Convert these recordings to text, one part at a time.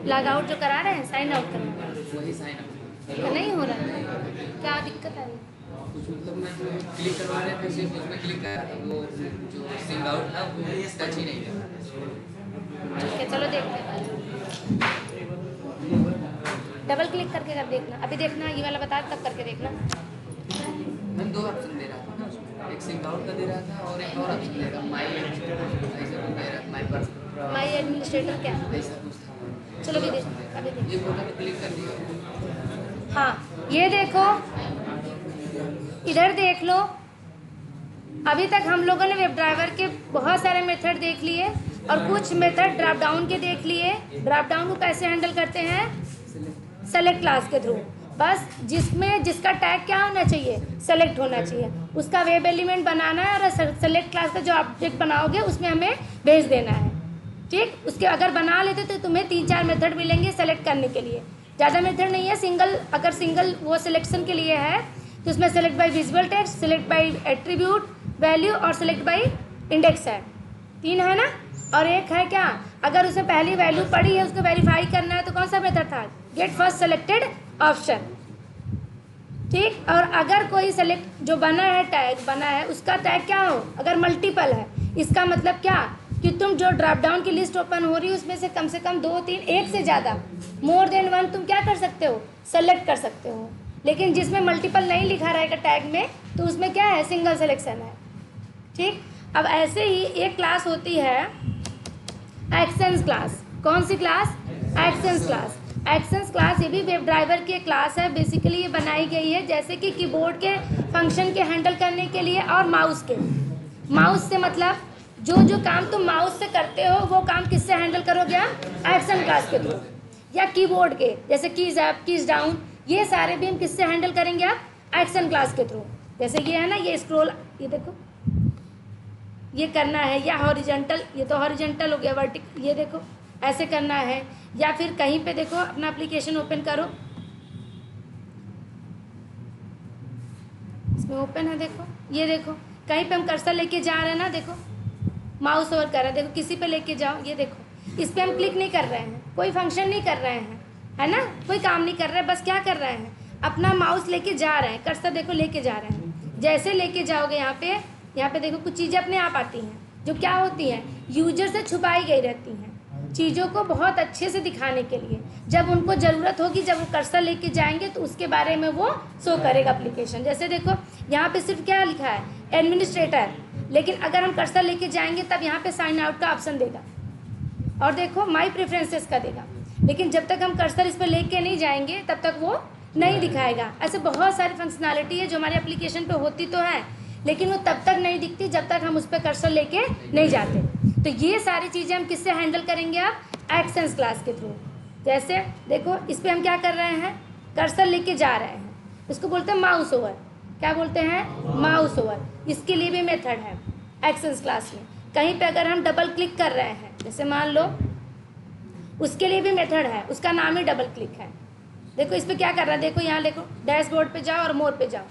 Log out जो करा रहे हैं, साइन आउट करना है, वही साइन आउट तो नहीं हो रहा है, क्या दिक्कत आ रही है? कुछ मतलब मैं जो क्लिक करवा रहे थे सिर्फ उसमें क्लिक करा था, वो जो सिंग आउट था वो टच ही नहीं था। ठीक है, चलो देखते हैं। डबल क्लिक करके कर देखना, अभी देखना ये वाला बता तब करके देखना। मैम दो ऑप्शन दे रहा था ना उसमें, एक सिंग आउट का दे रहा था और एक और ऑप्शन दे रहा माई ऐसा कुछ दे रहा माई पर्सन माई एडमिनिस्ट्रेटर क्या? ऐसा कुछ था। चलो अभी देख, अभी देख। ये बोला तो क्लिक कर दिया। हाँ ये देखो, इधर देख लो, अभी तक हम लोगों ने वेब ड्राइवर के बहुत सारे मेथड देख लिए और कुछ मेथड ड्रॉप डाउन के देख लिए। ड्रॉप डाउन को कैसे हैंडल करते हैं? सेलेक्ट क्लास के थ्रू। बस जिसमें जिसका टैग क्या होना चाहिए? सेलेक्ट होना चाहिए, उसका वेब एलिमेंट बनाना है और सेलेक्ट क्लास का जो ऑब्जेक्ट बनाओगे उसमें हमें भेज देना है। ठीक, उसके अगर बना लेते तो तुम्हें 3-4 मेथड मिलेंगे सेलेक्ट करने के लिए, ज़्यादा मेथड नहीं है। सिंगल, अगर सिंगल वो सिलेक्शन के लिए है तो उसमें select by visual text, select by attribute value और सेलेक्ट बाय इंडेक्स है, 3 है ना। और एक है क्या, अगर उसे पहली वैल्यू पड़ी है उसको वेरीफाई करना है तो कौन सा मेथड था? Get first selected option. ठीक, और अगर कोई सेलेक्ट जो बना है, टैग बना है, उसका टैग क्या हो, अगर मल्टीपल है, इसका मतलब क्या कि तुम जो ड्रॉप डाउन की लिस्ट ओपन हो रही है उसमें से कम 2, 3, एक से ज़्यादा, मोर देन 1 तुम क्या कर सकते हो? सेलेक्ट कर सकते हो। लेकिन जिसमें मल्टीपल नहीं लिखा रहेगा टैग में तो उसमें क्या है? सिंगल सिलेक्शन है। ठीक, अब ऐसे ही एक क्लास होती है एक्शंस क्लास। कौन सी class? Actions class. Actions class ये भी वेब ड्राइवर की क्लास है। बेसिकली ये बनाई गई है जैसे कि कीबोर्ड के फंक्शन के हैंडल करने के लिए और माउस के। माउस से मतलब जो जो काम तुम माउस से करते हो वो काम किससे हैंडल करोगे आप? एक्शन क्लास के थ्रू। या कीबोर्ड के जैसे कीज अप, कीज डाउन, ये सारे भी हम किससे हैंडल करेंगे आप? एक्शन क्लास के थ्रू। जैसे ये है ना, ये स्क्रॉल, ये देखो ये करना है, या हॉरिजॉन्टल, ये तो हॉरिजॉन्टल हो गया, वर्टिक, ये देखो ऐसे करना है। या फिर कहीं पे देखो अपना एप्लीकेशन ओपन करो, इसमें ओपन है, देखो ये देखो कहीं पे हम कर्सर लेके जा रहे हैं ना, देखो माउस ओवर कर रहे हैं, देखो किसी पे लेके जाओ, ये देखो इस पर हम क्लिक नहीं कर रहे हैं, कोई फंक्शन नहीं कर रहे हैं, है ना, कोई काम नहीं कर रहे हैं, बस क्या कर रहे हैं, अपना माउस लेके जा रहे हैं, कर्सर देखो लेके जा रहे हैं। जैसे लेके जाओगे यहाँ पे देखो कुछ चीज़ें अपने आप आती हैं जो क्या होती हैं, यूजर से छुपाई गई रहती हैं चीज़ों को बहुत अच्छे से दिखाने के लिए। जब उनको ज़रूरत होगी, जब वो कर्सर लेके जाएंगे तो उसके बारे में वो शो करेगा एप्लीकेशन। जैसे देखो यहाँ पे सिर्फ क्या लिखा है? एडमिनिस्ट्रेटर, लेकिन अगर हम कर्सर लेके जाएंगे तब यहाँ पे साइन आउट का ऑप्शन देगा और देखो माई प्रेफरेंसेस का देगा। लेकिन जब तक हम कर्सर इस पर लेके नहीं जाएंगे तब तक वो नहीं दिखाएगा। ऐसे बहुत सारी फंक्शनैलिटी है जो हमारे एप्लीकेशन पे होती तो है, लेकिन वो तब तक नहीं दिखती जब तक हम उस पर कर्सर लेके नहीं जाते। तो ये सारी चीज़ें हम किससे हैंडल करेंगे? आप एक्शंस क्लास के थ्रू। जैसे देखो इस पर हम क्या कर रहे हैं? कर्सर लेके जा रहे हैं, इसको बोलते हैं माउस ओवर। क्या बोलते हैं? Mouse over. इसके लिए भी मेथड है एक्शंस क्लास में। कहीं पे अगर हम डबल क्लिक कर रहे हैं, जैसे मान लो, उसके लिए भी मेथड है, उसका नाम ही डबल क्लिक है। देखो इस पर क्या कर रहा है, देखो यहाँ देखो डैशबोर्ड पे जाओ और मोर पे जाओ,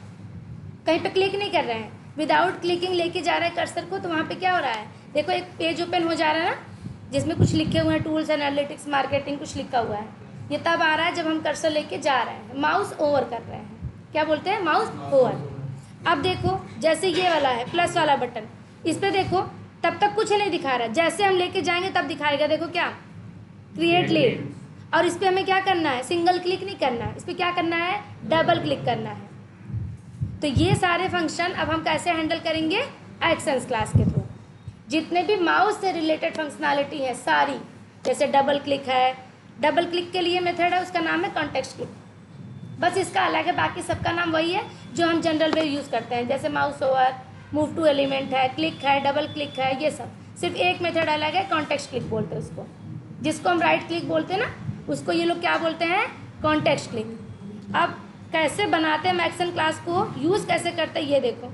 कहीं पे क्लिक नहीं कर रहे हैं, विदाउट क्लिकिंग लेके जा रहा है कर्सर को, तो वहाँ पे क्या हो रहा है? देखो एक पेज ओपन हो जा रहा है ना जिसमें कुछ लिखे हुए हैं, टूल्स, एनालिटिक्स, मार्केटिंग, कुछ लिखा हुआ है। ये तब आ रहा है जब हम कर्सर लेके जा रहे हैं, माउस ओवर कर रहे हैं। क्या बोलते हैं? Mouse over. अब देखो जैसे ये वाला है प्लस वाला बटन, इस पर देखो तब तक कुछ नहीं दिखा रहा है, जैसे हम लेके जाएंगे तब दिखाएगा। देखो क्या, क्रिएट लीड। और इस पर हमें क्या करना है? सिंगल क्लिक नहीं करना है, इस पर क्या करना है? डबल क्लिक करना है। तो ये सारे फंक्शन अब हम कैसे हैंडल करेंगे? एक्शंस क्लास के थ्रू। जितने भी माउस से रिलेटेड फंक्शनैलिटी है सारी, जैसे डबल क्लिक है, डबल क्लिक के लिए मेथड है, उसका नाम है कॉन्टेक्स्ट क्लिक, बस इसका अलग है, बाकी सबका नाम वही है जो हम जनरल वे यूज़ करते हैं। जैसे mouse over, move to element है, क्लिक है, डबल क्लिक है, ये सब सिर्फ एक मेथड अलग है, कॉन्टेक्स्ट क्लिक बोलते हैं उसको। जिसको हम राइट क्लिक बोलते हैं ना, उसको ये लोग क्या बोलते हैं? Context click. अब कैसे बनाते हैं एक्शन क्लास को, यूज़ कैसे करते हैं, ये देखो।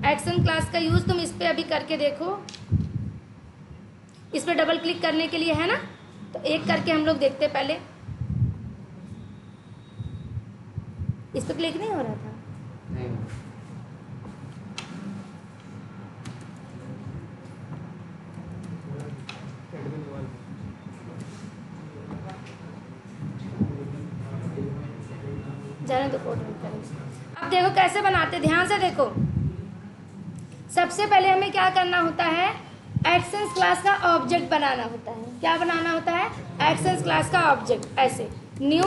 एक्शन क्लास का यूज़ तुम इस पर अभी करके देखो, इस पर डबल क्लिक करने के लिए है ना, तो एक करके हम लोग देखते पहले। इस पर क्लिक नहीं हो रहा था, नहीं जाने दो, कोड रन करेंगे। अब देखो कैसे बनाते, ध्यान से देखो। सबसे पहले हमें क्या करना होता है, एक्शंस क्लास का ऑब्जेक्ट बनाना होता है। क्या बनाना होता है, एक्शंस क्लास का ऑब्जेक्ट। ऐसे न्यू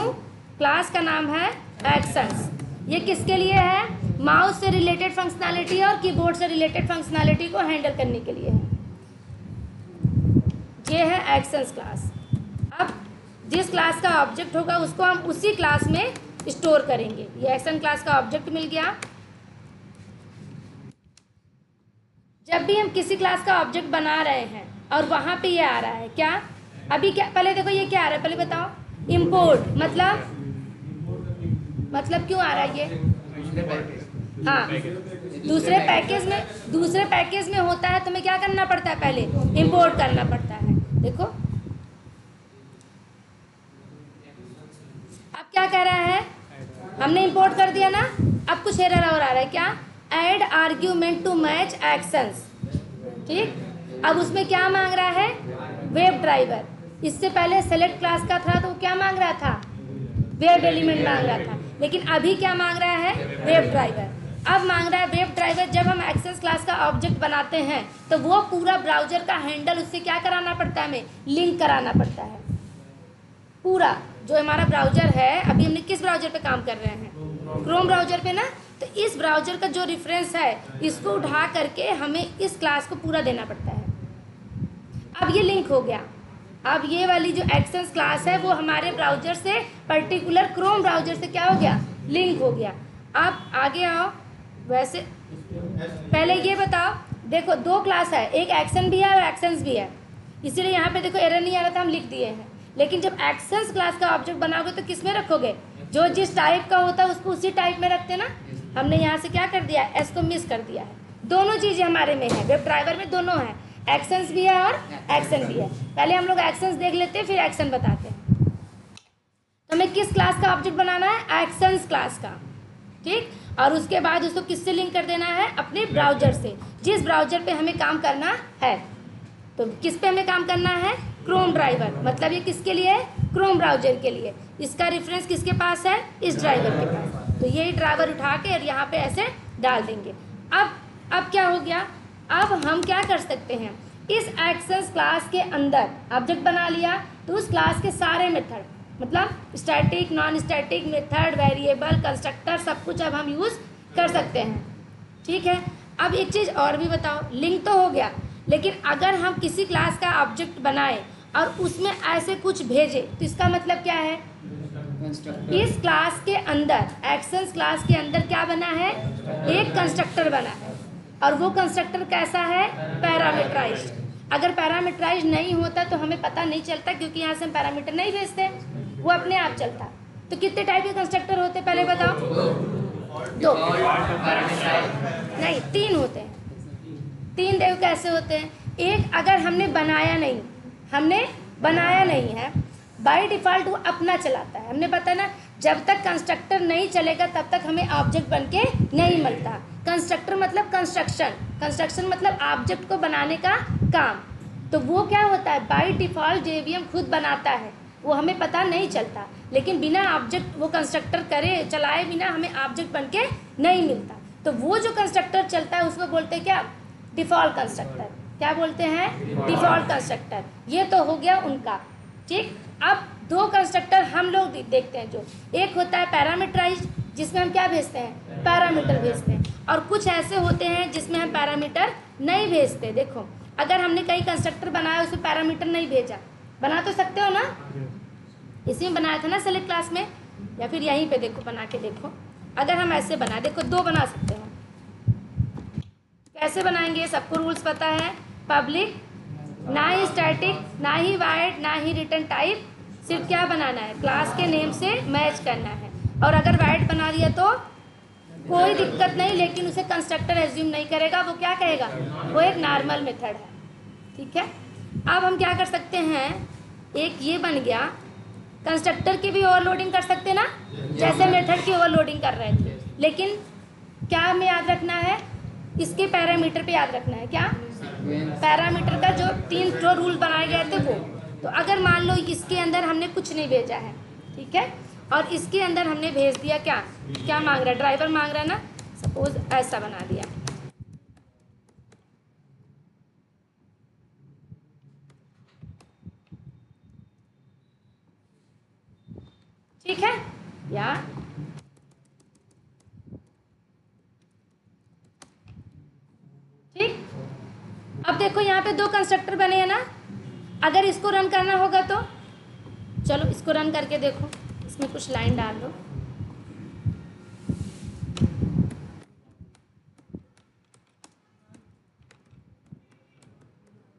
क्लास का नाम है एक्शंस। ये किसके लिए है, माउस से रिलेटेड फंक्शनैलिटी और कीबोर्ड से रिलेटेड फंक्शनैलिटी को हैंडल करने के लिए है। ये है एक्शंस क्लास। अब जिस क्लास का ऑब्जेक्ट होगा उसको हम उसी क्लास में स्टोर करेंगे। ये एक्शन क्लास का ऑब्जेक्ट मिल गया। जब भी हम किसी क्लास का ऑब्जेक्ट बना रहे हैं और वहाँ पे ये आ रहा है क्या, अभी क्या, पहले देखो ये क्या आ रहा है, पहले बताओ। इम्पोर्ट मतलब क्यों आ रहा है ये, हाँ दूसरे पैकेज में होता है तो हमें क्या करना पड़ता है, पहले इंपोर्ट करना पड़ता है। देखो अब क्या कह रहा है, हमने इंपोर्ट कर दिया ना, अब कुछ एरर और आ रहा है क्या, add argument to match actions. ठीक, अब उसमें क्या मांग रहा है, वेब ड्राइवर। इससे पहले सेलेक्ट क्लास का था तो क्या मांग रहा था, वेब एलिमेंट मांग रहा था, लेकिन अभी क्या मांग रहा है, वेब ड्राइवर। अब मांग रहा है वेब ड्राइवर। जब हम एक्शंस क्लास का ऑब्जेक्ट बनाते हैं तो वो पूरा ब्राउजर का हैंडल उससे क्या कराना पड़ता है, हमें लिंक कराना पड़ता है। पूरा जो हमारा ब्राउजर है, अभी हमने किस ब्राउजर पे काम कर रहे हैं, क्रोम ब्राउजर पे ना, तो इस ब्राउजर का जो रेफरेंस है इसको उठा करके हमें इस क्लास को पूरा देना पड़ता है। अब ये लिंक हो गया। अब ये वाली जो एक्शंस क्लास है वो हमारे ब्राउजर से, पर्टिकुलर क्रोम ब्राउजर से क्या हो गया, लिंक हो गया। अब आगे आओ। वैसे पहले ये बताओ, देखो दो क्लास है, एक एक्शन भी है और एक्शंस भी है, इसीलिए यहाँ पे देखो एरर नहीं आ रहा था, हम लिख दिए हैं। लेकिन जब एक्शंस क्लास का ऑब्जेक्ट बनाओगे तो किस में रखोगे, जो जिस टाइप का होता है उसको उसी टाइप में रखते ना। हमने यहाँ से क्या कर दिया, एस को मिस कर दिया है। दोनों चीज़ें हमारे में है, वेब ड्राइवर में दोनों है, एक्शंस भी है और एक्शन भी है। पहले हम लोग एक्शंस देख लेते हैं फिर एक्शन बताते हैं। तो हमें किस क्लास का ऑब्जेक्ट बनाना है, एक्शंस क्लास का। ठीक, और उसके बाद उसको किससे लिंक कर देना है, अपने ब्राउजर से, जिस ब्राउजर पे हमें काम करना है। तो किस पे हमें काम करना है, क्रोम ड्राइवर। मतलब ये किसके लिए है, क्रोम ब्राउजर के लिए। इसका रेफरेंस किसके पास है, इस ड्राइवर के पास। तो यही ड्राइवर उठा के और यहाँ पे ऐसे डाल देंगे। अब क्या हो गया, अब हम क्या कर सकते हैं, इस एक्शंस क्लास के अंदर ऑब्जेक्ट बना लिया तो उस क्लास के सारे मेथड, मतलब static, non static, method, variable, constructor, सब कुछ अब हम यूज़ कर सकते हैं। ठीक है, अब एक चीज़ और भी बताओ, लिंक तो हो गया, लेकिन अगर हम किसी क्लास का ऑब्जेक्ट बनाए और उसमें ऐसे कुछ भेजे तो इसका मतलब क्या है, इस क्लास के अंदर, एक्शंस क्लास के अंदर क्या बना है, एक कंस्ट्रक्टर बना है। और वो कंस्ट्रक्टर कैसा है, पैरामीटराइज्ड। अगर पैरामीटराइज्ड नहीं होता तो हमें पता नहीं चलता, क्योंकि यहाँ से हम पैरामीटर नहीं भेजते, वो अपने आप चलता। तो कितने टाइप के कंस्ट्रक्टर होते हैं पहले बताओ, दो नहीं, तीन होते हैं। तीन देखो कैसे होते हैं। एक, अगर हमने बनाया नहीं है, बाय डिफ़ॉल्ट वो अपना चलाता है। हमने पता ना, जब तक कंस्ट्रक्टर नहीं चलेगा तब तक हमें ऑब्जेक्ट बनके नहीं मिलता। कंस्ट्रक्टर मतलब कंस्ट्रक्शन मतलब ऑब्जेक्ट को बनाने का काम। तो वो क्या होता है, बाय डिफ़ॉल्ट जेवीएम खुद बनाता है, वो हमें पता नहीं चलता। लेकिन बिना ऑब्जेक्ट वो कंस्ट्रक्टर चलाए बिना हमें ऑब्जेक्ट बनके नहीं मिलता। तो वो जो कंस्ट्रक्टर चलता है उसको बोलते हैं क्या, डिफ़ॉल्ट कंस्ट्रक्टर। क्या बोलते हैं, डिफ़ॉल्ट कंस्ट्रक्टर। ये तो हो गया उनका। ठीक, अब दो कंस्ट्रक्टर हम लोग देखते हैं। जो एक होता है पैरामीटराइज्ड, जिसमें हम क्या भेजते हैं, पैरामीटर भेजते हैं। और कुछ ऐसे होते हैं जिसमें हम पैरामीटर नहीं भेजते। देखो, अगर हमने कई कंस्ट्रक्टर बनाया उसमें पैरामीटर नहीं भेजा, बना तो सकते हो ना, इसी में बनाया था ना सेलेक्ट क्लास में, या फिर यहीं पे देखो बना के देखो। अगर हम ऐसे बना, देखो दो बना सकते हो। कैसे बनाएंगे, सबको रूल्स पता है। पब्लिक, ना ही स्टैटिक, ना ही वाइड, ना ही रिटर्न टाइप, सिर्फ क्या बनाना है, क्लास के नेम से मैच करना है। और अगर वाइड बना दिया तो कोई दिक्कत नहीं, लेकिन उसे कंस्ट्रक्टर एज्यूम नहीं करेगा, वो क्या कहेगा, वो एक नॉर्मल मेथड है। ठीक है, अब हम क्या कर सकते हैं, एक ये बन गया, कंस्ट्रक्टर की भी ओवरलोडिंग कर सकते ना, जैसे मेथड की ओवरलोडिंग कर रहे थे। लेकिन क्या हमें याद रखना है, इसके पैरामीटर पे याद रखना है। क्या, पैरामीटर का जो 3 जो रूल बनाए गए थे वो। तो अगर मान लो इसके अंदर हमने कुछ नहीं भेजा है, ठीक है, और इसके अंदर हमने भेज दिया क्या क्या मांग रहा है, ड्राइवर मांग रहा है ना, सपोज ऐसा बना दिया। ठीक है, या ठीक। अब देखो यहाँ पे दो कंस्ट्रक्टर बने हैं ना, अगर इसको रन करना होगा तो चलो इसको रन करके देखो, इसमें कुछ लाइन डाल दो।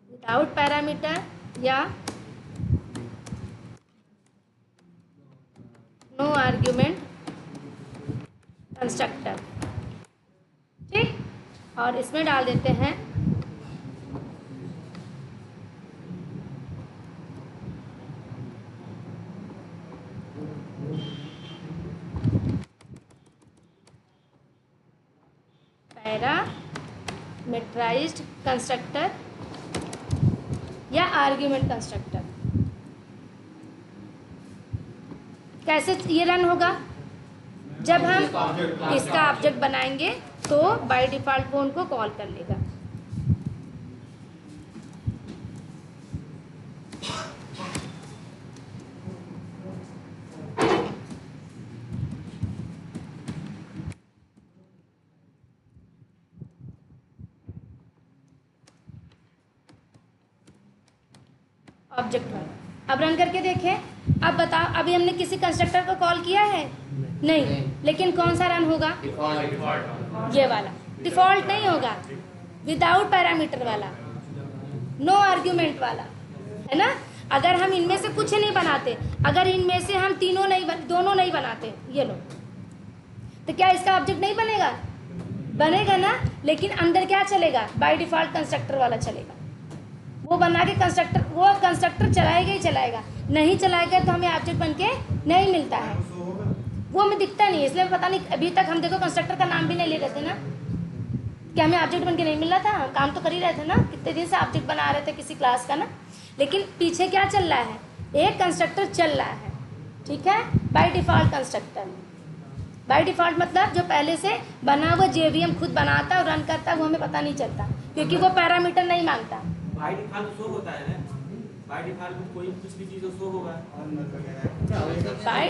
विदाउट पैरामीटर या नो आर्ग्यूमेंट कंस्ट्रक्टर, ठीक। और इसमें डाल देते हैं पैरामीटराइज्ड कंस्ट्रक्टर या आर्ग्यूमेंट कंस्ट्रक्टर। कैसे ये रन होगा, जब हम इसका ऑब्जेक्ट बनाएंगे तो बाय डिफॉल्ट वो उनको कॉल कर लेगा। ऑब्जेक्ट वाला अब रन करके देखें। अब बताओ, अभी हमने किसी कंस्ट्रक्टर को कॉल किया है नहीं, लेकिन कौन सा रन होगा, ये वाला। डिफॉल्ट नहीं होगा, विदाउट पैरामीटर वाला, नो आर्ग्यूमेंट वाला, है ना। अगर हम इनमें से कुछ नहीं बनाते, अगर इनमें से हम दोनों नहीं बनाते, ये लो, तो क्या इसका ऑब्जेक्ट नहीं बनेगा, बनेगा ना। लेकिन अंदर क्या चलेगा, बाय डिफॉल्ट कंस्ट्रक्टर वाला चलेगा। वो बना के कंस्ट्रक्टर चलाएगा ही चलाएगा, नहीं चलाएगा तो हमें ऑब्जेक्ट बन के नहीं मिलता है, वो हमें दिखता नहीं है। इसलिए पता नहीं अभी तक हम देखो कंस्ट्रक्टर का नाम भी नहीं ले रहे थे ना, क्या हमें ऑब्जेक्ट बन के नहीं मिल रहा था, काम तो कर ही रहे थे ना, कितने दिन से ऑब्जेक्ट बना रहे थे किसी क्लास का ना। लेकिन पीछे क्या चल रहा है, एक कंस्ट्रक्टर चल रहा है, ठीक है, by default constructor. By default मतलब जो पहले से बना हुआ जेवीएम खुद बनाता और रन करता है, वो हमें पता नहीं चलता क्योंकि वो पैरामीटर नहीं मांगता। बाय डिफॉल्ट शो होता है ना, बाय डिफॉल्ट में कोई कुछ भी चीज शो होगा। बाय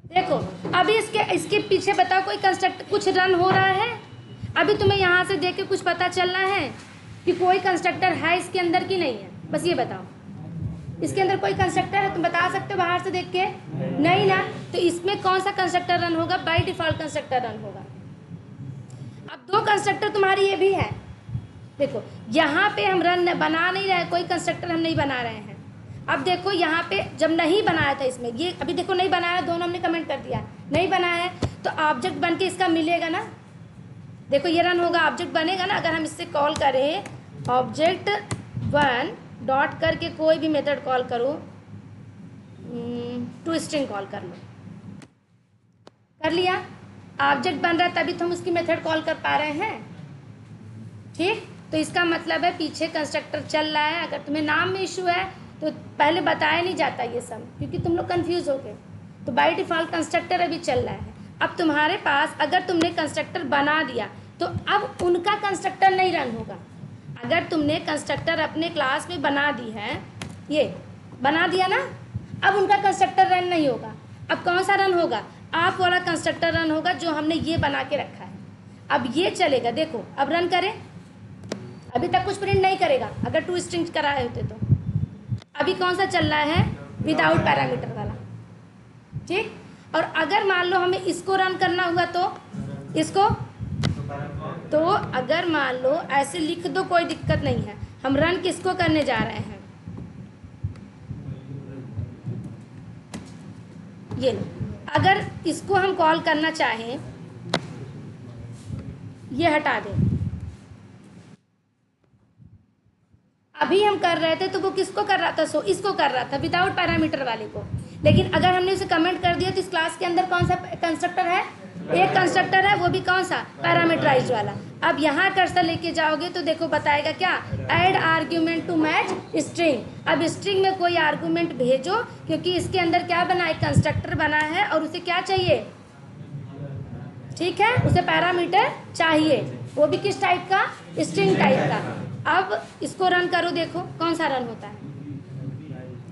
देखो अभी इसके पीछे बताओ कोई कंस्ट्रक्टर कुछ रन हो रहा है, अभी तुम्हें यहाँ से देख के कुछ पता चल रहा है कि कोई कंस्ट्रक्टर है इसके अंदर की नहीं है, बस ये बताओ इसके अंदर कोई कंस्ट्रक्टर है, तुम बता सकते हो बाहर से देख के, नहीं ना। तो इसमें कौन सा कंस्ट्रक्टर रन होगा, बाय डिफॉल्ट कंस्ट्रक्टर रन होगा। अब दो कंस्ट्रक्टर तुम्हारी ये भी है, देखो यहाँ पे हम रन बना नहीं रहे, कोई कंस्ट्रक्टर हम नहीं बना रहे हैं। अब देखो यहाँ पे जब नहीं बनाया था इसमें, ये अभी देखो नहीं बनाया, दोनों हमने कमेंट कर दिया नहीं बनाया है, तो ऑब्जेक्ट बन के इसका मिलेगा ना, देखो ये रन होगा, ऑब्जेक्ट बनेगा ना। अगर हम इससे कॉल करें ऑब्जेक्ट वन डॉट करके कोई भी मेथड कॉल करो, टू स्ट्रिंग कॉल कर लो, कर लिया, ऑब्जेक्ट बन रहा है, तभी तो हम उसकी मेथड कॉल कर पा रहे हैं, ठीक। तो इसका मतलब है पीछे कंस्ट्रक्टर चल रहा है। अगर तुम्हें नाम में इशू है तो पहले बताया नहीं जाता ये सब, क्योंकि तुम लोग कंफ्यूज हो गए। तो बाय डिफॉल्ट कंस्ट्रक्टर अभी चल रहा है। अब तुम्हारे पास अगर तुमने कंस्ट्रक्टर बना दिया तो अब उनका कंस्ट्रक्टर नहीं रन होगा। अगर तुमने कंस्ट्रक्टर अपने क्लास में बना दी है, ये बना दिया ना, अब उनका कंस्ट्रक्टर रन नहीं होगा। अब कौन सा रन होगा, आप वाला कंस्ट्रक्टर रन होगा जो हमने ये बना के रखा है। अब ये चलेगा, देखो अब रन करें, अभी तक कुछ प्रिंट नहीं करेगा अगर टू स्ट्रिंग कराए होते तो। अभी कौन सा चल रहा है, विदाउट पैरामीटर वाला, ठीक। और अगर मान लो हमें इसको रन करना हुआ तो इसको, तो अगर मान लो ऐसे लिख दो, कोई दिक्कत नहीं है। हम रन किसको करने जा रहे हैं, ये लो। अगर इसको हम कॉल करना चाहें, ये हटा दें, अभी हम कर रहे थे तो वो किसको कर रहा था, सो इसको कर रहा था, विदाउट पैरामीटर वाले को। लेकिन अगर हमने उसे कमेंट कर दिया तो इस क्लास के अंदर कौन सा कंस्ट्रक्टर है, एक कंस्ट्रक्टर है, वो भी कौन सा, पैरामीटराइज्ड वाला। अब यहाँ कर्सर लेके जाओगे तो देखो बताएगा क्या, add argument to match string. अब स्ट्रिंग में कोई आर्गूमेंट भेजो, क्योंकि इसके अंदर क्या बना है, कंस्ट्रक्टर बना है और उसे क्या चाहिए, ठीक है, उसे पैरामीटर चाहिए, वो भी किस टाइप का, स्ट्रिंग टाइप का। अब इसको रन करो, देखो कौन सा रन होता है,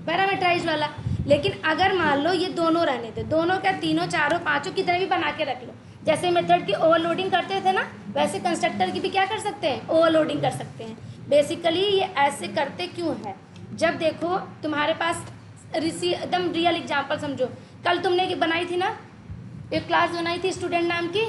पैरामीटराइज्ड वाला। लेकिन अगर मान लो ये दोनों रहने थे, दोनों क्या, तीनों चारों पांचों की तरह भी बना के रख लो। जैसे मेथड की ओवरलोडिंग करते थे ना, वैसे कंस्ट्रक्टर की भी क्या कर सकते हैं, ओवरलोडिंग कर सकते हैं। बेसिकली ये ऐसे करते क्यों है, जब देखो तुम्हारे पास एकदम रियल एग्जाम्पल समझो। कल तुमने बनाई थी ना, एक क्लास बनाई थी स्टूडेंट नाम की,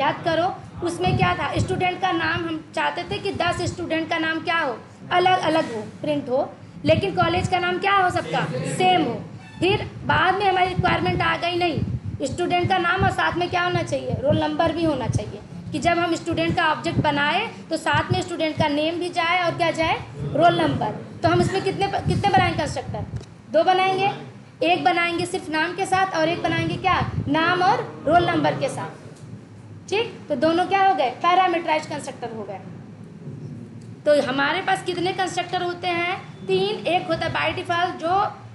याद करो। उसमें क्या था, स्टूडेंट का नाम हम चाहते थे कि 10 स्टूडेंट का नाम क्या हो, अलग अलग हो, प्रिंट हो, लेकिन कॉलेज का नाम क्या हो, सबका सेम हो। फिर बाद में हमारी रिक्वायरमेंट आ गई, नहीं, स्टूडेंट का नाम और साथ में क्या होना चाहिए, रोल नंबर भी होना चाहिए, कि जब हम स्टूडेंट का ऑब्जेक्ट बनाए तो साथ में स्टूडेंट का नेम भी जाए और क्या जाए, रोल नंबर। तो हम इसमें कितने बनाएंगे कंस्ट्रक्टर, 2 बनाएंगे। एक बनाएंगे सिर्फ नाम के साथ और एक बनाएंगे क्या, नाम और रोल नंबर के साथ, ठीक। तो दोनों क्या हो गए, पैरामीटराइज्ड कंस्ट्रक्टर हो गए। तो हमारे पास कितने कंस्ट्रक्टर होते हैं, 3। एक होता है बाय डिफॉल्ट जो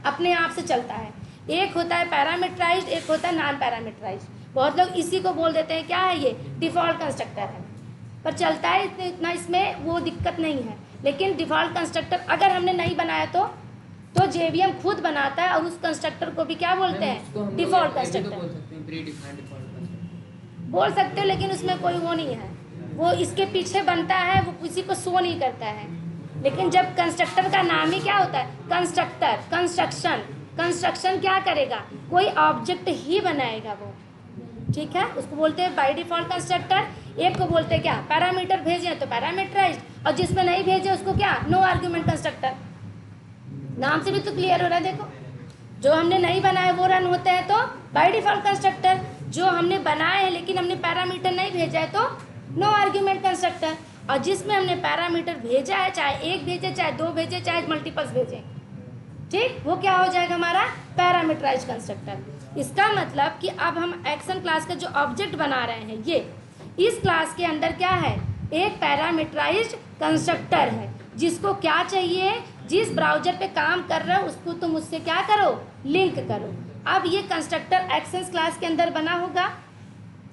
अपने आप से चलता है, एक होता है पैरामीटराइज्ड, एक होता है नॉन पैरामीटराइज्ड। बहुत लोग इसी को बोल देते हैं क्या है, ये डिफ़ॉल्ट कंस्ट्रक्टर है, पर चलता है इतना, इसमें वो दिक्कत नहीं है। लेकिन डिफ़ॉल्ट कंस्ट्रक्टर अगर हमने नहीं बनाया तो जेवीएम खुद बनाता है और उस कंस्ट्रक्टर को भी क्या बोलते हैं, डिफ़ॉल्ट कंस्ट्रक्टर बोल सकते हो। लेकिन उसमें कोई वो नहीं है, वो इसके पीछे बनता है, वो किसी को शो नहीं करता है। लेकिन जब कंस्ट्रक्टर का नाम ही क्या होता है, कंस्ट्रक्टर, कंस्ट्रक्शन क्या करेगा, कोई ऑब्जेक्ट ही बनाएगा वो, ठीक है, उसको बोलते हैं बाय डिफॉल्ट कंस्ट्रक्टर। एक को बोलते हैं क्या, पैरामीटर भेजे तो पैरामीटराइज्ड, और जिसमें नहीं भेजे उसको क्या, नो आर्ग्यूमेंट कंस्ट्रक्टर। नाम से भी तो क्लियर हो रहा है, देखो जो हमने नहीं बनाया वो रन होते हैं तो बाय डिफॉल्ट कंस्ट्रक्टर, जो हमने बनाए हैं लेकिन हमने पैरामीटर नहीं भेजा है तो नो आर्ग्यूमेंट कंस्ट्रक्टर, और जिसमें हमने पैरामीटर भेजा है, चाहे 1 भेजे, चाहे 2 भेजे, चाहे मल्टीपल्स भेजे, ठीक, वो क्या हो जाएगा हमारा पैरामीटराइज्ड कंस्ट्रक्टर। इसका मतलब कि अब हम एक्शन क्लास का जो ऑब्जेक्ट बना रहे हैं, ये इस क्लास के अंदर क्या है, एक पैरामीटराइज्ड कंस्ट्रक्टर है, जिसको क्या चाहिए, जिस ब्राउजर पे काम कर रहे हो उसको तुम उससे क्या करो, लिंक करो। अब ये कंस्ट्रक्टर एक्शंस क्लास के अंदर बना होगा,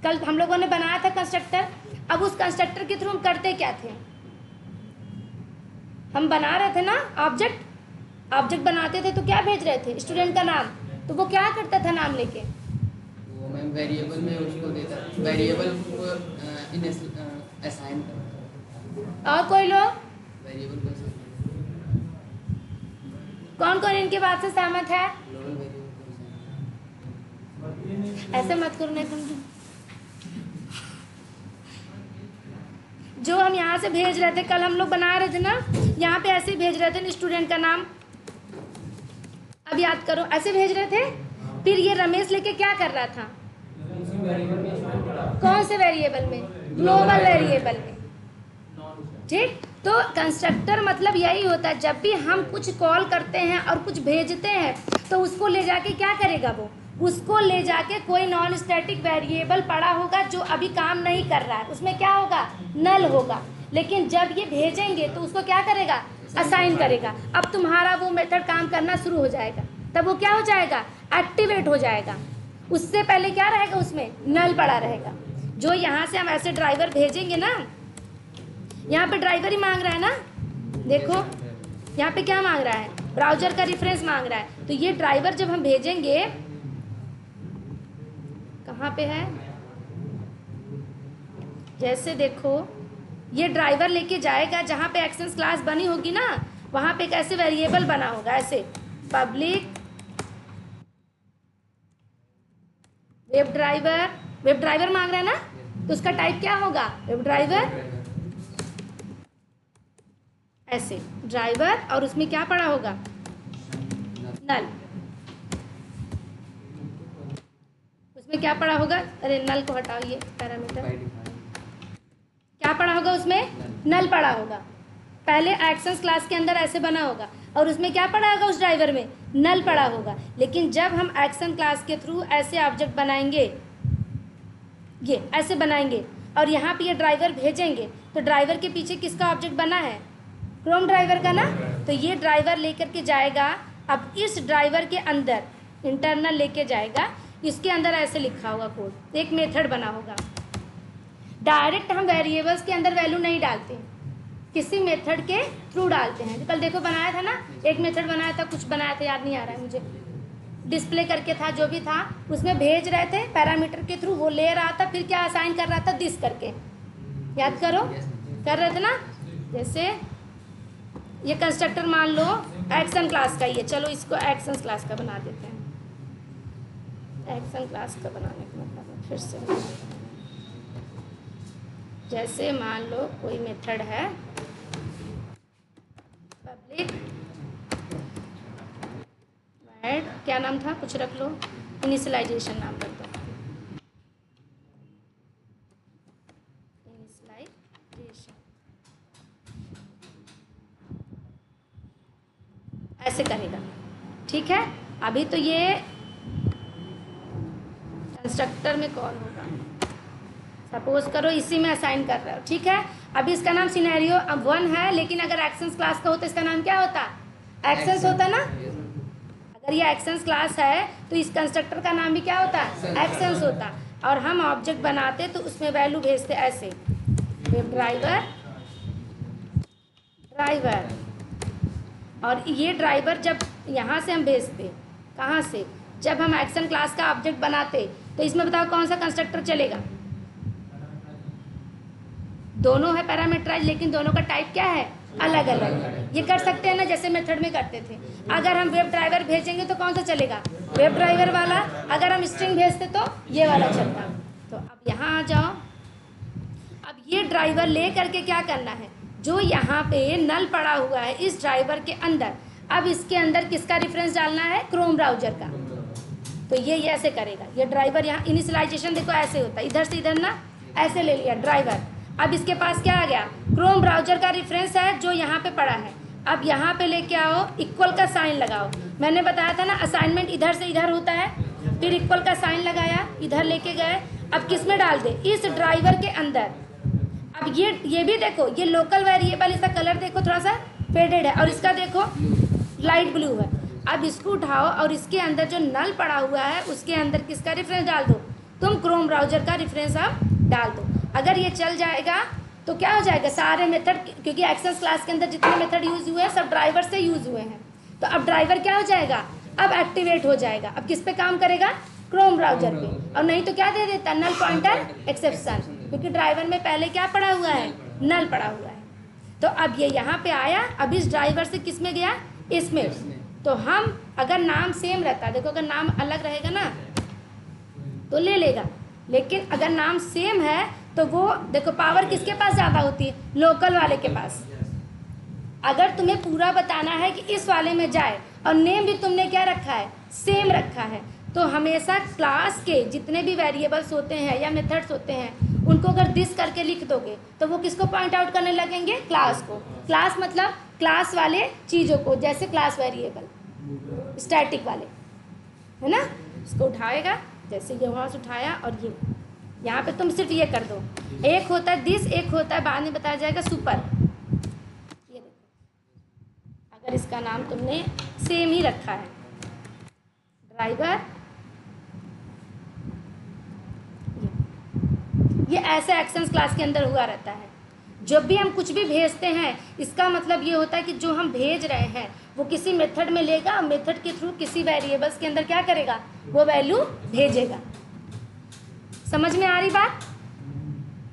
कल हम लोगों ने बनाया था कंस्ट्रक्टर। अब उस कंस्ट्रक्टर के थ्रू हम करते क्या थे, हम बना रहे थे ना ऑब्जेक्ट बनाते थे तो क्या भेज रहे थे, स्टूडेंट का नाम, तो वो क्या करता था नाम लेके, वो मैं वेरिएबल में उसको देता, वेरिएबल को असाइन करता। और कोई लोग, वेरिएबल को कौन कौन इनके बात से सहमत है, ग्लोबल वेरिएबल को ऐसे मत करो, नहीं तुम जो हम यहाँ से भेज रहे थे, कल हम लोग बना रहे थे ना, यहाँ पे ऐसे भेज रहे थे ना, स्टूडेंट का नाम, अब याद करो ऐसे भेज रहे थे। फिर ये रमेश लेके क्या कर रहा था, कौन से वेरिएबल में, ग्लोबल वेरिएबल में, ठीक। तो कंस्ट्रक्टर मतलब यही होता है, जब भी हम कुछ कॉल करते हैं और कुछ भेजते हैं तो उसको ले जाके क्या करेगा, वो उसको ले जाके कोई नॉन स्टैटिक वेरिएबल पड़ा होगा जो अभी काम नहीं कर रहा है, उसमें क्या होगा, नल होगा। लेकिन जब ये भेजेंगे तो उसको क्या करेगा, असाइन करेगा। अब तुम्हारा वो मेथड काम करना शुरू हो जाएगा, तब वो क्या हो जाएगा, एक्टिवेट हो जाएगा। उससे पहले क्या रहेगा, उसमें नल पड़ा रहेगा। जो यहाँ से हम ऐसे ड्राइवर भेजेंगे ना, यहाँ पे ड्राइवर ही मांग रहा है ना, देखो यहाँ पे क्या मांग रहा है, ब्राउजर का रेफरेंस मांग रहा है। तो ये ड्राइवर जब हम भेजेंगे, कहाँ पे है, जैसे देखो ये ड्राइवर लेके जाएगा जहाँ पे एक्शंस क्लास बनी होगी ना, वहाँ पे एक ऐसे वेरिएबल बना होगा, ऐसे पब्लिक वेब ड्राइवर मांग रहा है ना, तो उसका टाइप क्या होगा, वेब ड्राइवर, ऐसे ड्राइवर, और उसमें क्या पड़ा होगा, नल, उसमें क्या पड़ा होगा, अरे नल को हटाओ, ये पैरामीटर क्या पड़ा होगा, उसमें नल पड़ा होगा। पहले एक्शंस क्लास के अंदर ऐसे बना होगा और उसमें क्या पड़ा होगा, उस ड्राइवर में नल पड़ा होगा। लेकिन जब हम एक्शन क्लास के थ्रू ऐसे ऑब्जेक्ट बनाएंगे, ये ऐसे बनाएंगे और यहाँ पे ये ड्राइवर भेजेंगे, तो ड्राइवर के पीछे किसका ऑब्जेक्ट बना है, क्रोम ड्राइवर का ना। तो ये ड्राइवर लेकर के जाएगा, अब इस ड्राइवर के अंदर इंटरनल लेके जाएगा, इसके अंदर ऐसे लिखा होगा कोड, एक मेथड बना होगा। डायरेक्ट हम वेरिएबल्स के अंदर वैल्यू नहीं डालते हैं, किसी मेथड के थ्रू डालते हैं। कल देखो बनाया था ना, एक मेथड बनाया था, कुछ बनाया था याद नहीं आ रहा है मुझे, डिस्प्ले करके था, जो भी था उसमें भेज रहे थे पैरामीटर के थ्रू, वो ले रहा था, फिर क्या असाइन कर रहा था, दिस करके, याद करो, कर रहे थे ना। जैसे ये कंस्ट्रक्टर मान लो एक्शन क्लास का ही है, चलो इसको एक्शन क्लास का बना देते हैं। एक्शन क्लास का बनाने का मतलब है, फिर से जैसे मान लो कोई मेथड है पब्लिक ऐड, क्या नाम था, कुछ रख लो, इनिशियलाइजेशन नाम रख दो, इनिशियलाइजेशन, ऐसे करेगा, ठीक है। अभी तो ये कंस्ट्रक्टर में कॉल होगा, सपोज करो इसी में असाइन कर रहे हो, ठीक है। अभी इसका नाम सिनेरियो अब 1 है, लेकिन अगर एक्शंस क्लास का हो तो इसका नाम क्या होता, एक्शंस होता ना। अगर ये एक्शंस क्लास है तो इस कंस्ट्रक्टर का नाम भी क्या होता, एक्शंस होता। और हम ऑब्जेक्ट बनाते तो उसमें वैल्यू भेजते ऐसे, वेब ड्राइवर ड्राइवर, और ये ड्राइवर जब यहाँ से हम भेजते, कहाँ से, जब हम एक्शन क्लास का ऑब्जेक्ट बनाते, तो इसमें बताओ कौन सा कंस्ट्रक्टर चलेगा, दोनों है पैरामीटराइज, लेकिन दोनों का टाइप क्या है, अलग अलग। ये कर सकते हैं ना, जैसे मेथड में करते थे। अगर हम वेब ड्राइवर भेजेंगे तो कौन सा चलेगा, वेब ड्राइवर वाला, अगर हम स्ट्रिंग भेजते तो ये वाला चलता। तो अब यहाँ आ जाओ, अब ये ड्राइवर ले करके क्या करना है, जो यहाँ पे नल पड़ा हुआ है इस ड्राइवर के अंदर, अब इसके अंदर किसका रेफरेंस डालना है, क्रोम ब्राउजर का। तो ये ऐसे करेगा, ये ड्राइवर यहाँ इनिशियलाइजेशन देखो ऐसे होता है, इधर से इधर ना ऐसे ले लिया ड्राइवर। अब इसके पास क्या आ गया, क्रोम ब्राउजर का रेफरेंस है जो यहाँ पे पड़ा है। अब यहाँ पे लेके आओ, इक्वल का साइन लगाओ, मैंने बताया था ना असाइनमेंट इधर से इधर होता है, फिर इक्वल का साइन लगाया, इधर लेके गए, अब किस में डाल दे, इस ड्राइवर के अंदर। अब ये भी देखो, ये लोकल वेरिएबल, इसका कलर देखो थोड़ा सा फेडेड है, और इसका देखो लाइट ब्लू है। अब इसको उठाओ और इसके अंदर जो नल पड़ा हुआ है उसके अंदर किसका रेफरेंस डाल दो, तुम क्रोम ब्राउजर का रेफरेंस अब डाल दो। अगर ये चल जाएगा तो क्या हो जाएगा, सारे मेथड, क्योंकि एक्सेस क्लास के अंदर जितने मेथड यूज हुए हैं सब ड्राइवर से यूज हुए हैं, तो अब ड्राइवर क्या हो जाएगा, अब एक्टिवेट हो जाएगा। अब किस पे काम करेगा, क्रोम ब्राउजर पे, और नहीं तो क्या दे देता, नल पॉइंटर एक्सेप्शन, क्योंकि ड्राइवर में पहले क्या पड़ा हुआ है, नल पड़ा हुआ है। तो अब ये यहाँ पे आया, अब इस ड्राइवर से किस में गया, इसमें। तो हम अगर नाम सेम रहता, देखो अगर नाम अलग रहेगा ना तो ले लेगा, लेकिन अगर नाम सेम है तो वो देखो पावर किसके पास ज़्यादा होती है, लोकल वाले के पास। अगर तुम्हें पूरा बताना है कि इस वाले में जाए और नेम भी तुमने क्या रखा है, सेम रखा है, तो हमेशा क्लास के जितने भी वेरिएबल्स होते हैं या मेथड्स होते हैं उनको अगर दिस करके लिख दोगे तो वो किसको पॉइंट आउट करने लगेंगे, क्लास को। क्लास मतलब क्लास वाले चीज़ों को, जैसे क्लास वेरिएबल स्टैटिक वाले है ना, इसको उठाएगा, जैसे ये वहाँ से उठाया, और ये यहाँ पे तुम सिर्फ ये कर दो, एक होता है दिस, एक होता है बाद में बताया जाएगा सुपर। ये देखो, अगर इसका नाम तुमने सेम ही रखा है, ड्राइवर, ये ऐसे एक्शंस क्लास के अंदर हुआ रहता है। जब भी हम कुछ भी भेजते हैं इसका मतलब ये होता है कि जो हम भेज रहे हैं वो किसी मेथड में लेगा, मेथड के थ्रू किसी वेरिएबल्स के अंदर क्या करेगा, वो वैल्यू भेजेगा। समझ में आ रही बात।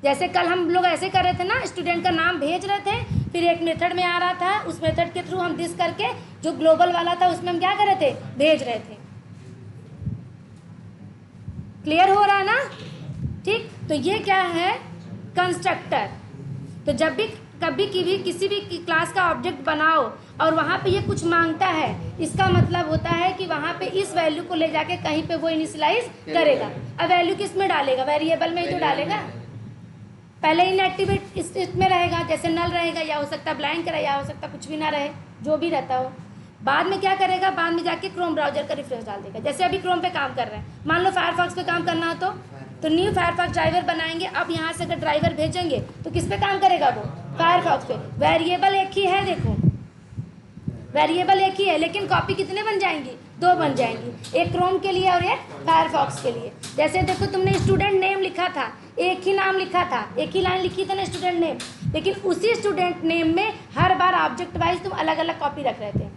जैसे कल हम लोग ऐसे कर रहे थे ना, स्टूडेंट का नाम भेज रहे थे, फिर एक मेथड में आ रहा था, उस मेथड के थ्रू हम दिस करके जो ग्लोबल वाला था उसमें हम क्या कर रहे थे, भेज रहे थे। क्लियर हो रहा है ना, ठीक। तो ये क्या है, कंस्ट्रक्टर। तो जब भी कभी किसी भी क्लास का ऑब्जेक्ट बनाओ और वहाँ पे ये कुछ मांगता है, इसका मतलब होता है कि वहाँ पे इस वैल्यू को ले जाके कहीं पे वो इनिशियलाइज करेगा। अब वैल्यू किस में डालेगा, वेरिएबल में ही तो डालेगा। पहले इनएक्टिवेट स्टेट में रहेगा, जैसे नल रहेगा, या हो सकता है ब्लैंक रहे, या हो सकता कुछ भी ना रहे, जो भी रहता हो। बाद में क्या करेगा, बाद में जाके क्रोम ब्राउजर का रेफरेंस डाल देगा। जैसे अभी क्रोम पे काम कर रहे हैं, मान लो फायरफॉक्स पे काम करना हो तो तो न्यू फायरफॉक्स ड्राइवर बनाएंगे। अब यहाँ से अगर ड्राइवर भेजेंगे तो किस पे काम करेगा वो? फायरफॉक्स पे। वेरिएबल एक ही है, देखो वेरिएबल एक ही है, लेकिन कॉपी कितने बन जाएंगी? 2 बन जाएंगी, एक क्रोम के लिए और एक फायरफॉक्स के लिए। जैसे देखो तुमने स्टूडेंट नेम लिखा था, एक ही नाम लिखा था, एक ही लाइन लिखी थी ना स्टूडेंट नेम, लेकिन उसी स्टूडेंट नेम में हर बार ऑब्जेक्ट वाइज तुम अलग अलग कॉपी रख रहे थे,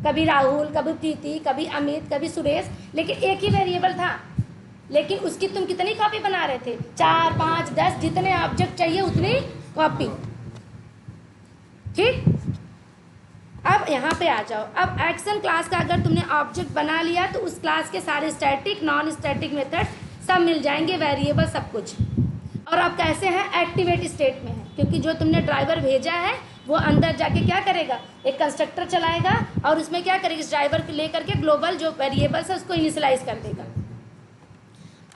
कभी राहुल, कभी प्रीति, कभी अमित, कभी सुरेश, लेकिन एक ही वेरिएबल था, लेकिन उसकी तुम कितनी कॉपी बना रहे थे? 4, 5, 10, जितने ऑब्जेक्ट चाहिए उतनी कॉपी। ठीक, अब यहाँ पे आ जाओ। अब एक्शन क्लास का अगर तुमने ऑब्जेक्ट बना लिया तो उस क्लास के सारे स्टैटिक, नॉन स्टैटिक मेथड सब मिल जाएंगे, वेरिएबल सब कुछ। और अब कैसे हैं? एक्टिवेट स्टेट में है, क्योंकि जो तुमने ड्राइवर भेजा है वो अंदर जाके क्या करेगा? एक कंस्ट्रक्टर चलाएगा और उसमें क्या करेगा? इस ड्राइवर को लेकर के ग्लोबल जो वेरिएबल्स है उसको इनिशियलाइज कर देगा।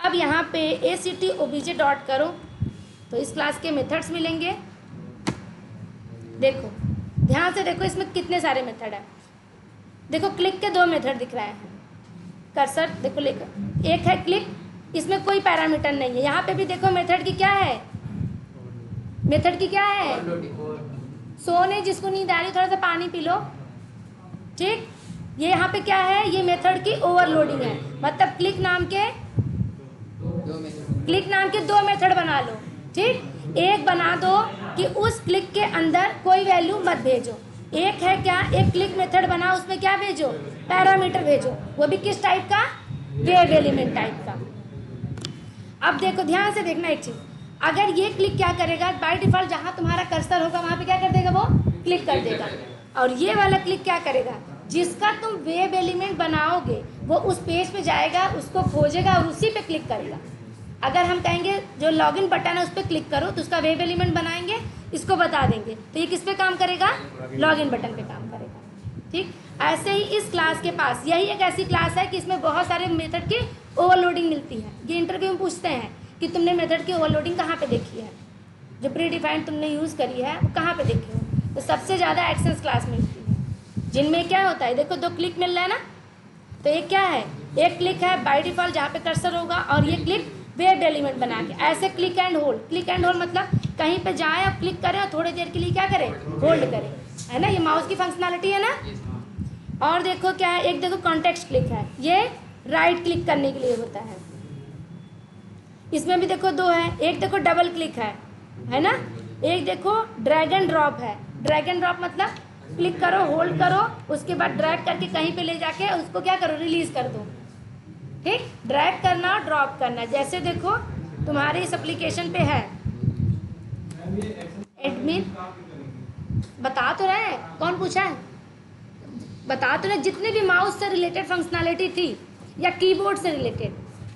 अब यहाँ पे ACT डॉट करो तो इस क्लास के मेथड्स मिलेंगे। देखो ध्यान से देखो, इसमें कितने सारे मेथड है। देखो क्लिक के 2 मेथड दिख रहे हैं, कर्सर देखो लेकर, एक है क्लिक, इसमें कोई पैरामीटर नहीं है। यहाँ पे भी देखो मेथड की क्या है? मेथड की क्या है? सोने जिसको नींद आ रही थोड़ा सा पानी पी लो। ठीक, ये यहाँ पे क्या है? ये मेथड की ओवरलोडिंग है, मतलब क्लिक नाम के 2 मेथड बना लो। ठीक, एक बना दो कि उस क्लिक के अंदर कोई वैल्यू मत भेजो। एक है क्या? एक क्लिक मेथड बना, उसमें क्या भेजो? पैरामीटर भेजो, वो भी किस टाइप का? वेब एलिमेंट टाइप का। अब देखो ध्यान से देखना एक चीज़, अगर ये क्लिक क्या करेगा? बाय डिफॉल्ट जहाँ तुम्हारा कर्सर होगा वहाँ पे क्या कर देगा? वो क्लिक कर देगा। और ये वाला क्लिक क्या करेगा? जिसका तुम वेब एलिमेंट बनाओगे वो उस पेज पे जाएगा, उसको खोजेगा और उसी पे क्लिक करेगा। अगर हम कहेंगे जो लॉगिन बटन है उस पर क्लिक करो तो उसका वेब एलिमेंट बनाएंगे, इसको बता देंगे, तो ये किस पे काम करेगा? लॉगिन बटन पे काम करेगा। ठीक, ऐसे ही इस क्लास के पास यही एक ऐसी क्लास है कि इसमें बहुत सारे मेथड की ओवरलोडिंग मिलती है। ये इंटरव्यू में पूछते हैं कि तुमने मेथड की ओवरलोडिंग कहाँ पे देखी है, जो प्री डिफाइंड तुमने यूज़ करी है वो कहाँ पे देखी हो? तो सबसे ज़्यादा एक्शंस क्लास में मिलती है, जिनमें क्या होता है? देखो 2 क्लिक मिल रहा है ना, तो एक क्या है? एक क्लिक है बाय डिफॉल्ट जहाँ पे कर्सर होगा, और ये क्लिक वेब एलिमेंट बना के। ऐसे click and hold, click and hold मतलब कहीं पे जाएं और क्लिक करें और थोड़ी देर के लिए क्या करें? होल्ड करें, है ना? ये माउस की फंक्शनैलिटी है ना। और देखो क्या है? एक देखो कॉन्टेक्स्ट क्लिक है, ये राइट क्लिक करने के लिए होता है। इसमें भी देखो 2 है, एक देखो डबल क्लिक है ना? एक देखो ड्रैग एंड ड्रॉप है। ड्रैग एंड ड्रॉप मतलब क्लिक करो, होल्ड करो, उसके बाद ड्रैग करके कहीं पे ले जाके उसको क्या करो? रिलीज कर दो। ठीक, ड्रैग करना और ड्रॉप करना। जैसे देखो तुम्हारे इस एप्लीकेशन पे है एडमिन, बता तो रहे हैं, कौन पूछा है? बता तो रहे, जितने भी माउस से रिलेटेड फंक्शनैलिटी थी या कीबोर्ड से रिलेटेड,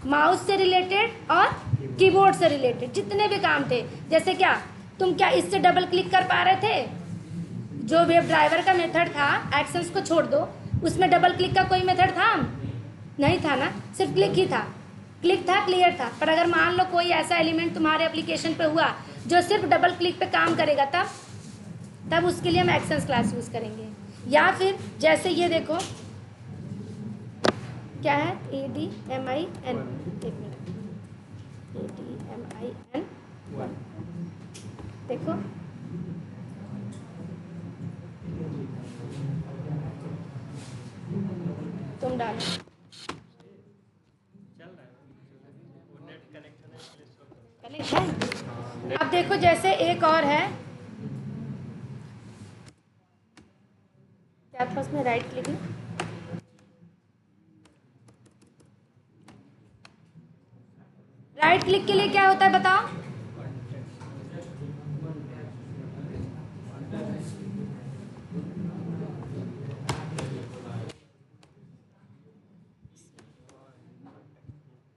माउस से रिलेटेड और कीबोर्ड से रिलेटेड जितने भी काम थे, जैसे क्या तुम क्या इससे डबल क्लिक कर पा रहे थे? जो वेब ड्राइवर का मेथड था, एक्शंस को छोड़ दो, उसमें डबल क्लिक का कोई मेथड था? नहीं था ना, सिर्फ क्लिक ही था। क्लिक था, क्लियर था। पर अगर मान लो कोई ऐसा एलिमेंट तुम्हारे एप्लीकेशन पे हुआ जो सिर्फ डबल क्लिक पे काम करेगा, तब उसके लिए हम एक्शंस क्लास यूज़ करेंगे। या फिर जैसे ये देखो क्या है? ADMIN, एक मिनट, ADMIN देखो, तुम डालो, कनेक्ट है। अब देखो जैसे एक और है, क्या पास में राइट क्लिक है? राइट क्लिक के लिए क्या होता है बताओ?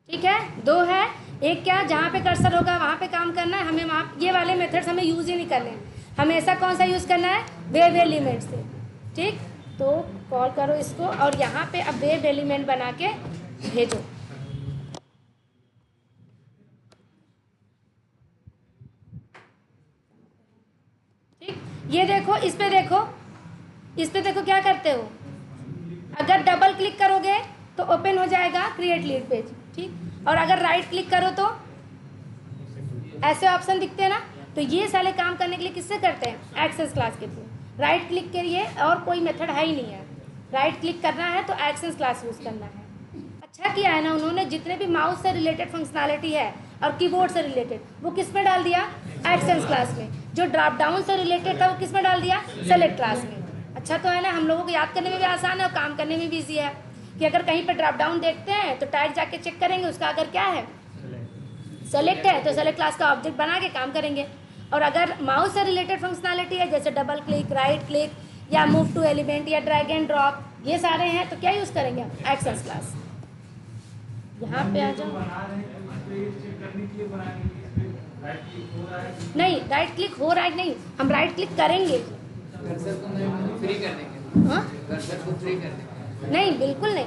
ठीक है, 2 है। एक क्या, जहाँ पे कर्सर होगा वहाँ पे काम करना है हमें, वहाँ ये वाले मेथड्स हमें यूज़ ही नहीं करने हैं। हमेशा कौन सा यूज़ करना है? वेब एलिमेंट से। ठीक, तो कॉल करो इसको और यहाँ पे अब वेब एलिमेंट बना के भेजो। ठीक, ये देखो, इस पे देखो, इस पे देखो क्या करते हो? अगर डबल क्लिक करोगे तो ओपन हो जाएगा क्रिएट लीड पेज। ठीक, और अगर राइट क्लिक करो तो ऐसे ऑप्शन दिखते हैं ना, तो ये सारे काम करने के लिए किससे करते हैं, एक्सेस क्लास के थ्रू। राइट क्लिक करिए, और कोई मेथड है ही नहीं है, राइट क्लिक करना है तो एक्सेस क्लास यूज़ करना है। अच्छा किया है ना उन्होंने, जितने भी माउस से रिलेटेड फंक्शनैलिटी है और कीबोर्ड से रिलेटेड वो किस में डाल दिया, एक्सेस क्लास में। जो ड्रॉप डाउन से रिलेटेड था वो किस में डाल दिया, सेलेक्ट क्लास में। अच्छा तो है ना, हम लोगों को याद करने में भी आसान है और काम करने में भी ईजी है कि अगर कहीं पर ड्रॉप डाउन देखते हैं तो टाइप जाके चेक करेंगे, उसका अगर क्या है सेलेक्ट है तो सेलेक्ट क्लास का ऑब्जेक्ट बना के काम करेंगे। और अगर माउस से रिलेटेड फंक्शनैलिटी है जैसे डबल क्लिक, राइट क्लिक या मूव टू एलिमेंट या ड्रैग एंड ड्रॉप, ये सारे हैं, तो क्या यूज़ करेंगे हम, एक्सेस क्लास। यहाँ पे आ जाओ, नहीं राइट क्लिक हो रहा है नहीं, हम राइट क्लिक करेंगे। कर्सर को मैं फ्री कर देंगे, हाँ कर्सर को फ्री कर देंगे। नहीं, बिल्कुल नहीं।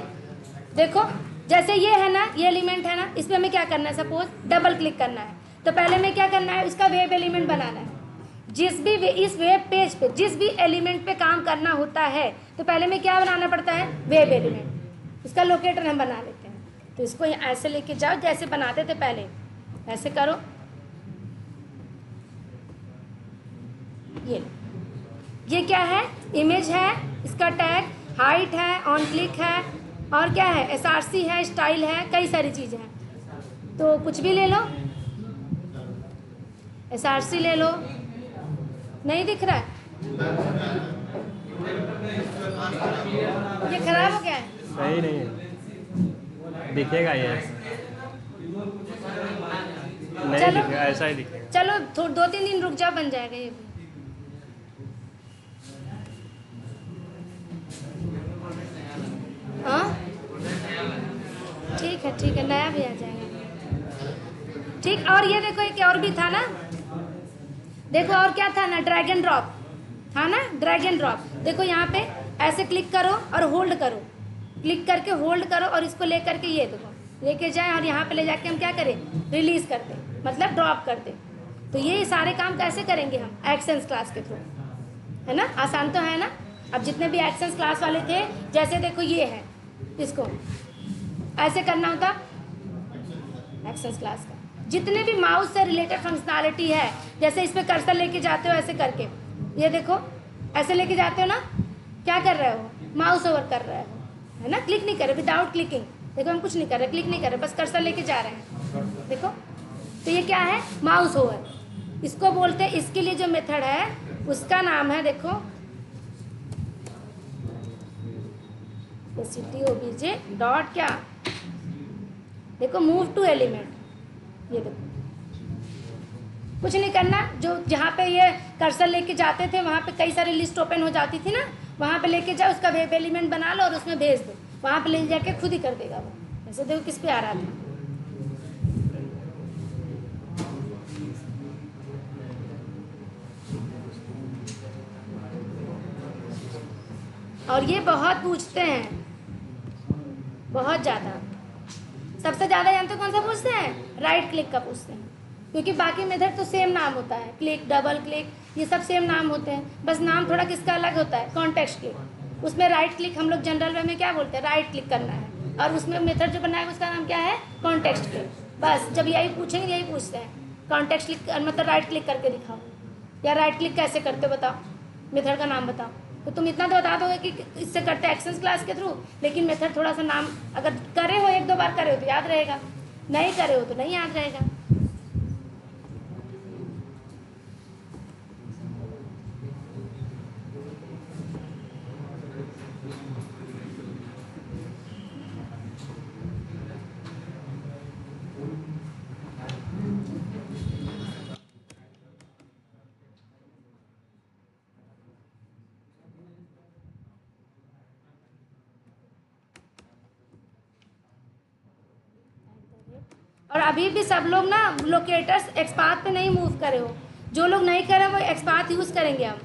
देखो जैसे ये है ना, ये एलिमेंट है ना, इसमें हमें क्या करना है, सपोज डबल क्लिक करना है, तो पहले में क्या करना है, इसका वेब एलिमेंट बनाना है। जिस भी इस वेब पेज पे जिस भी एलिमेंट पे काम करना होता है तो पहले में क्या बनाना पड़ता है, वेब एलिमेंट। इसका लोकेटर हम बना लेते हैं, तो इसको ऐसे लेके जाओ जैसे बनाते थे पहले, ऐसे करो। ये क्या है, इमेज है, इसका टैग, हाइट है, ऑन क्लिक है, और क्या है, SRC है, स्टाइल है, कई सारी चीज़ें हैं। तो कुछ भी ले लो, SRC ले लो, नहीं दिख रहा है, ये खराब हो गया है, सही नहीं है, दिखेगा ये नहीं चलो। दिखेगा, ऐसा ही दिखेगा। चलो 2-3 दिन रुक जाओ, बन जाएगा ये भी। हाँ ठीक है, नया भी आ जाएगा। ठीक, और ये देखो एक और भी था ना, देखो और क्या था ना, ड्रैग एंड ड्रॉप था ना, ड्रैग एंड ड्रॉप। देखो यहाँ पे ऐसे क्लिक करो और होल्ड करो, क्लिक करके होल्ड करो और इसको ले करके ये देखो लेके जाए और यहाँ पे ले जाके हम क्या करें, रिलीज कर दें, मतलब ड्रॉप कर दें। तो ये सारे काम कैसे करेंगे हम, एक्सेस क्लास के थ्रू, है ना, आसान तो है ना। अब जितने भी एक्सेस क्लास वाले थे, जैसे देखो ये है, इसको ऐसे करना होता एक्सेस क्लास का। जितने भी माउस से रिलेटेड फंक्शनैलिटी है, जैसे इस पे कर्सर लेके जाते हो ऐसे करके, ये देखो ऐसे लेके जाते हो ना, क्या कर रहे हो, माउस ओवर कर रहे हो, है ना, क्लिक नहीं कर रहे, विदाउट क्लिकिंग। देखो हम कुछ नहीं कर रहे, क्लिक नहीं कर रहे, बस कर्सर लेके जा रहे हैं, देखो। तो ये क्या है, माउस ओवर इसको बोलते हैं। इसके लिए जो मेथड है उसका नाम है, देखो CTOBJ डॉट क्या, देखो मूव टू एलिमेंट। ये देखो कुछ नहीं करना, जो जहाँ पे ये कर्सर लेके जाते थे वहाँ पे कई सारी लिस्ट ओपन हो जाती थी ना, वहाँ पे लेके जाओ, उसका वेब एलिमेंट बना लो और उसमें भेज दो, वहाँ पे ले जाके खुद ही कर देगा वो। ऐसे देखो किस पे आ रहा था, और ये बहुत पूछते हैं, बहुत ज़्यादा। सबसे ज़्यादा जानते हो कौन सा पूछते हैं, राइट क्लिक का पूछते हैं, क्योंकि बाकी मेथड तो सेम नाम होता है, क्लिक, डबल क्लिक, ये सब सेम नाम होते हैं, बस नाम थोड़ा किसका अलग होता है, कॉन्टेक्स्ट क्लिक। उसमें राइट क्लिक हम लोग जनरल वे में क्या बोलते हैं, राइट क्लिक करना है, और उसमें मेथड जो बनाया है उसका नाम क्या है, कॉन्टेक्स्ट क्लिक। बस जब यही पूछेंगे यही पूछते हैं, कॉन्टेक्स्ट क्लिक मतलब राइट क्लिक करके दिखाओ, या राइट क्लिक कैसे करते हो बताओ, मेथड का नाम बताओ। तो तुम इतना तो बता दोगे कि इससे करते हैं एक्सेस क्लास के थ्रू, लेकिन मेथड थोड़ा सा नाम अगर करे हो, 1-2 बार करे हो तो याद रहेगा, नहीं करे हो तो नहीं याद रहेगा। और अभी भी सब लोग ना लोकेटर्स एक्सपाथ पे नहीं मूव करे हो, जो लोग नहीं करे वो एक्सपाथ यूज़ करेंगे हम।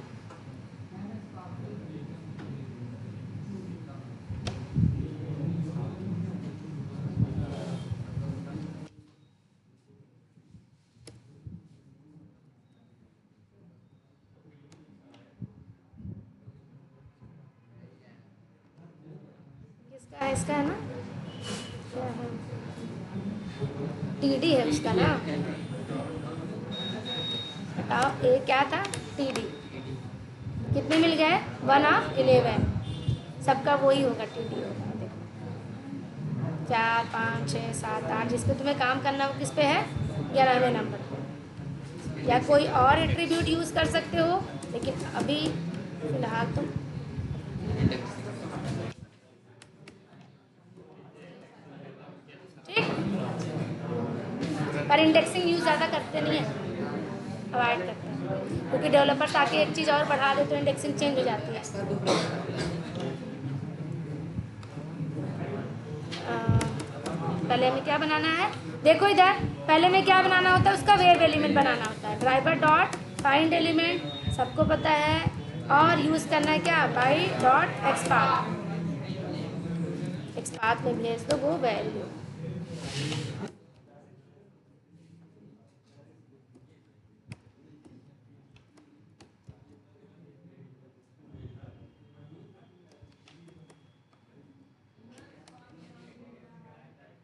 इसका है ना, क्या है, TD है उसका ना, बताओ ए क्या था, टी डी, कितने मिल गए, 1/11, सबका वही होगा, टी डी होगा। देखो 4 5 6 7 8, जिस पे तुम्हें काम करना हो किस पे है, 11वें नंबर पे। या कोई और एट्रीब्यूट यूज़ कर सकते हो, लेकिन अभी फिलहाल तुम ठीक। पर इंडेक्सिंग यूज़ ज़्यादा करते नहीं हैं, अवॉइड करते हैं, क्योंकि डेवलपर्स आके एक चीज़ और बढ़ा दे तो इंडेक्सिंग चेंज हो जाती है। पहले हमें क्या बनाना है, देखो इधर, पहले में क्या बनाना होता है, उसका वेब एलिमेंट बनाना होता है, ड्राइवर डॉट फाइंड एलिमेंट, सबको पता है, और यूज़ करना है क्या, बाई डॉट एक्सपाथ, एक्सपाथ में भेज दो वो वैल्यू।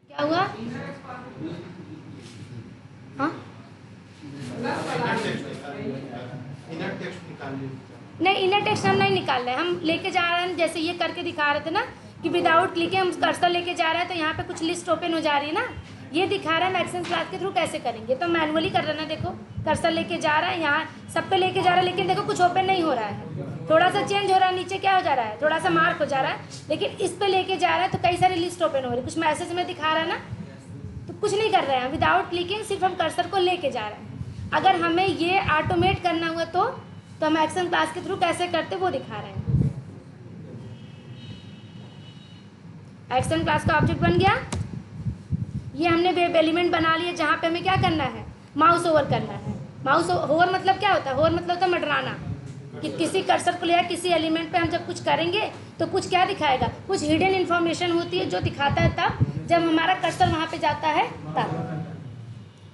क्या हुआ, हाँ नहीं, इनर टेक्स्ट हम नहीं निकाल रहे हैं, हम लेके जा रहे हैं, जैसे ये करके दिखा रहे थे ना कि विदाउट क्लिक हम कर्सर लेके जा रहे हैं, तो यहाँ पे कुछ लिस्ट ओपन हो जा रही है ना, ये दिखा रहा है हम एक्शन क्लास के थ्रू कैसे करेंगे, तो मैनुअली कर रहे हैं। देखो कर्सर लेके जा रहा है, यहाँ सब पे लेके जा रहा है, लेकिन देखो कुछ ओपन नहीं हो रहा है, थोड़ा सा चेंज हो रहा है, नीचे क्या हो जा रहा है, थोड़ा सा मार्क हो जा रहा है, लेकिन इस पे लेके जा रहा है तो कई सारी लिस्ट ओपन हो रही है, कुछ मैसेज में दिखा रहा है ना, तो कुछ नहीं कर रहे हैं विदाउट क्लिकिंग, सिर्फ हम कर्सर को लेके जा रहे हैं। अगर हमें ये ऑटोमेट करना हुआ तो हम एक्शन क्लास के थ्रू कैसे करते वो दिखा रहे हैं। एक्शन क्लास का ऑब्जेक्ट बन गया, ये हमने वेब एलिमेंट बना लिया, जहाँ पे हमें क्या करना है, माउस ओवर करना है। माउस ओवर मतलब क्या होता है, ओवर मतलब होता है मडराना, कि किसी कर्सर को लिया किसी एलिमेंट पे हम जब कुछ करेंगे तो कुछ क्या दिखाएगा, कुछ हिडन इन्फॉर्मेशन होती है जो दिखाता है तब जब हमारा कर्सर वहाँ पे जाता है तब।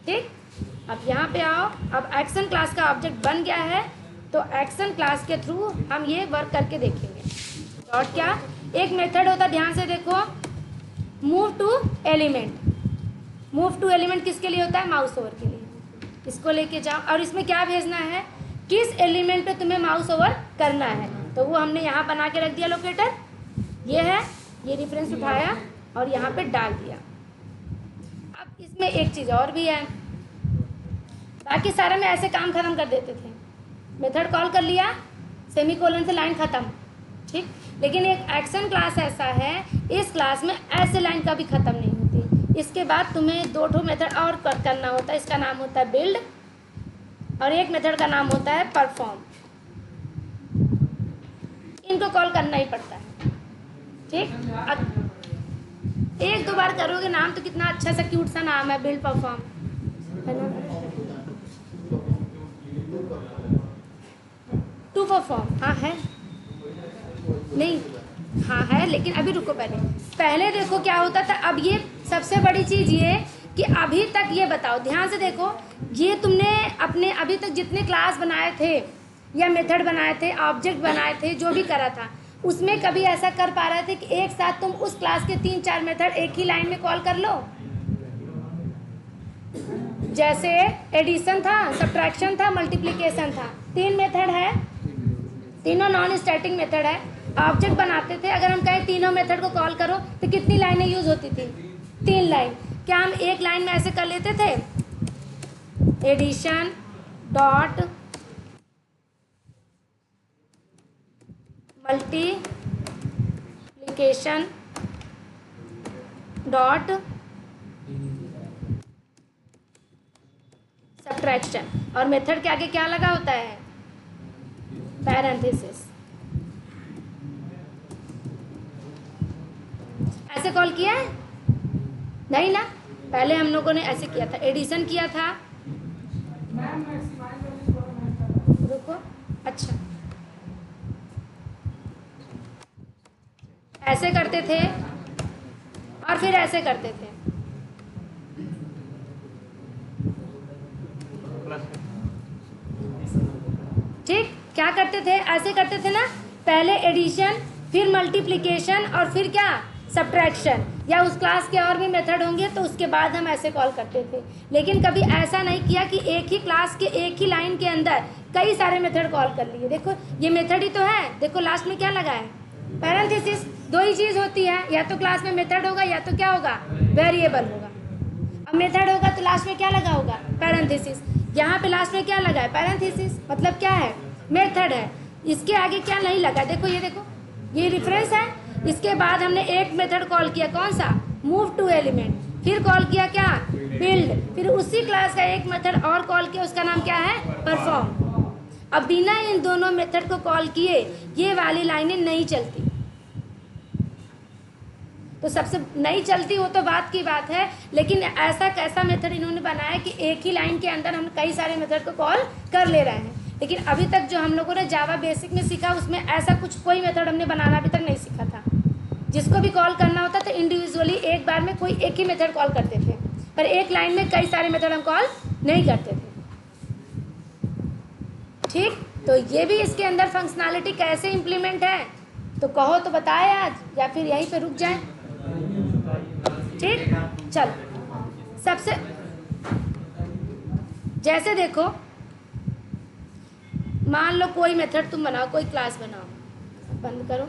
ठीक, अब यहाँ पे आओ, अब एक्शन क्लास का ऑब्जेक्ट बन गया है, तो एक्शन क्लास के थ्रू हम ये वर्क करके देखेंगे। डॉट क्या, एक मेथड होता है, ध्यान से देखो, move to element. Move to element किसके लिए होता है, माउस ओवर के लिए। इसको लेके जाओ और इसमें क्या भेजना है, किस एलिमेंट पे तुम्हें माउस ओवर करना है, तो वो हमने यहाँ बना के रख दिया लोकेटर, ये है, ये रेफरेंस उठाया और यहाँ पे डाल दिया। अब इसमें एक चीज़ और भी है, बाकी सारे में ऐसे काम खत्म कर देते थे, मेथड कॉल कर लिया, सेमीकोलन से लाइन ख़त्म, ठीक। लेकिन एक एक्शन क्लास ऐसा है, इस क्लास में ऐसे लाइन कभी ख़त्म नहीं होती। इसके बाद तुम्हें 2 मेथड और करना होता है, इसका नाम होता है बिल्ड और एक मेथड का नाम होता है परफॉर्म। इनको कॉल करना ही पड़ता है, ठीक। अब 1-2 बार करोगे, नाम तो कितना अच्छा सा क्यूट सा नाम है, बिल्ड परफॉर्म, है ना। टू परफॉर्म, हाँ है, नहीं हाँ है, लेकिन अभी रुको, पहले देखो क्या होता था। अब ये सबसे बड़ी चीज़ ये कि अभी तक ये बताओ, ध्यान से देखो, ये तुमने अपने अभी तक जितने क्लास बनाए थे या मेथड बनाए थे, ऑब्जेक्ट बनाए थे, जो भी करा था, उसमें कभी ऐसा कर पा रहे थे कि एक साथ तुम उस क्लास के 3-4 मेथड एक ही लाइन में कॉल कर लो। जैसे एडिशन था, सब्ट्रैक्शन था, मल्टीप्लिकेशन था, 3 मेथड है, तीनों नॉन स्टैटिक मेथड है। ऑब्जेक्ट बनाते थे, अगर हम कहें तीनों मेथड को कॉल करो तो कितनी लाइनें यूज होती थी, 3 लाइन। क्या हम एक लाइन में ऐसे कर लेते थे, addition dot multiplication dot subtraction, और मेथड के आगे क्या लगा होता है, पैरेंथेसिस। ऐसे कॉल किया है नहीं ना, पहले हम लोगों ने ऐसे किया था, एडिशन किया था, रुको, अच्छा ऐसे करते थे और फिर ऐसे करते थे, ठीक। क्या करते थे, ऐसे करते थे ना, पहले एडिशन, फिर मल्टीप्लिकेशन और फिर क्या, सब्ट्रैक्शन, या उस क्लास के और भी मेथड होंगे तो उसके बाद हम ऐसे कॉल करते थे। लेकिन कभी ऐसा नहीं किया कि एक ही क्लास के एक ही लाइन के अंदर कई सारे मेथड कॉल कर लिए। देखो ये मेथड ही तो है, देखो लास्ट में क्या लगा है, पैरेंथेसिस। दो ही चीज़ होती है, या तो क्लास में मेथड होगा या तो क्या होगा, वेरिएबल होगा। अब मेथड होगा तो लास्ट में क्या लगा होगा, पैरेंथेसिस। यहाँ पे लास्ट में क्या लगा है, पैरेंथेसिस, मतलब क्या है, मेथड है। इसके आगे क्या नहीं लगा, देखो ये देखो, ये रेफरेंस है। इसके बाद हमने एक मेथड कॉल किया, कौन सा, मूव टू एलिमेंट। फिर कॉल किया क्या, बिल्ड। फिर उसी क्लास का एक मेथड और कॉल किया, उसका नाम क्या है, परफॉर्म। अब बिना इन दोनों मेथड को कॉल किए ये वाली लाइनें नहीं चलती। तो सबसे नहीं चलती वो तो बात की बात है, लेकिन ऐसा कैसा मेथड इन्होंने बनाया कि एक ही लाइन के अंदर हम कई सारे मेथड को कॉल कर ले रहे हैं। लेकिन अभी तक जो हम लोगों ने जावा बेसिक में सीखा उसमें ऐसा कुछ कोई मेथड हमने बनाना अभी तक नहीं सीखा था। जिसको भी कॉल करना होता तो इंडिविजुअली एक बार में कोई एक ही मेथड कॉल करते थे, पर एक लाइन में कई सारे मेथड हम कॉल नहीं करते थे। ठीक, तो ये भी इसके अंदर फंक्शनैलिटी कैसे इम्प्लीमेंट है तो कहो तो बताए आज, या फिर यहीं पे रुक जाए। ठीक, चल सबसे जैसे देखो, मान लो कोई मेथड तुम बनाओ, कोई क्लास बनाओ, बंद करो।